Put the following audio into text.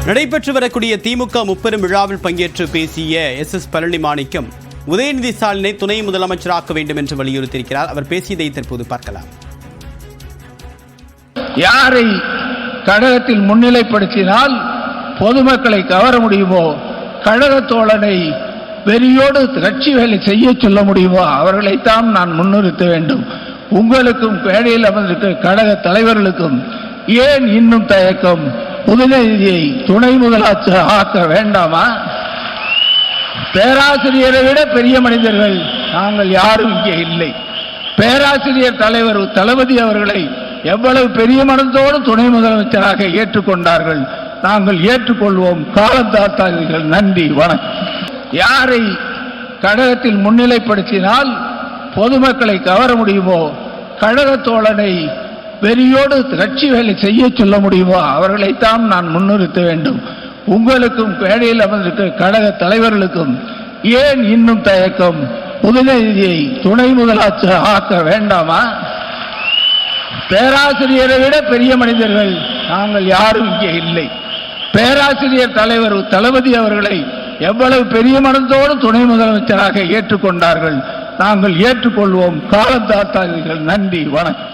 நடைபெற்று வரக்கூடிய திமுக முப்பெரும் விழாவில் பங்கேற்று பேசிய எஸ் பழனிமாணிக்கம் உதயநிதி ஸ்டாலினை துணை முதலமைச்சராக்க வேண்டும் என்று வலியுறுத்தியிருக்கிறார். அவர் பேசியதை தற்போது பார்க்கலாம். யாரை கழகத்தில் முன்னிலைப்படுத்தினால் பொதுமக்களை கவர முடியுமோ, கழக தோழனை வெறியோடு கட்சி வேலை செய்ய சொல்ல முடியுமோ அவர்களைத்தான் நான் முன்னிறுத்த வேண்டும். உங்களுக்கும் பேடையில் அமர்ந்திருக்கிற கழக தலைவர்களுக்கும் ஏன் இன்னும் தயக்கம்? உதயநிதியை துணை முதலமைச்சர் ஆக்க வேண்டாமா? பேராசிரியரை விட பெரிய மனிதர்கள் நாங்கள் யாரும் இங்கே இல்லை. பேராசிரியர் தலைவர் தளபதி அவர்களை எவ்வளவு பெரிய மனத்தோடு துணை முதலமைச்சராக ஏற்றுக்கொண்டார்கள். நாங்கள் ஏற்றுக்கொள்வோம். காலந்தாழ்த்தாதீர்கள். நன்றி, வணக்கம். யாரை கழகத்தில் முன்னிலைப்படுத்தினால் பொதுமக்களை கவர முடியுமோ, கழக தோழனை வெறியோடு கட்சி வேலை செய்ய சொல்ல முடியுமோ அவர்களைத்தான் நான் முன்னிறுத்த வேண்டும். உங்களுக்கும் பேடையில் அமர்ந்திருக்கிற கழக தலைவர்களுக்கும் ஏன் இன்னும் தயக்கம்? உதயநிதியை துணை முதலமைச்சர் ஆக்க வேண்டாமா? பேராசிரியரை விட பெரிய மனிதர்கள் நாங்கள் யாரும் இங்கே இல்லை. பேராசிரியர் தலைவர் தளபதி அவர்களை எவ்வளவு பெரிய மனத்தோடு துணை முதலமைச்சராக ஏற்றுக்கொண்டார்கள். நாங்கள் ஏற்றுக்கொள்வோம். காலந்தாழ்த்தாதீர்கள். நன்றி, வணக்கம்.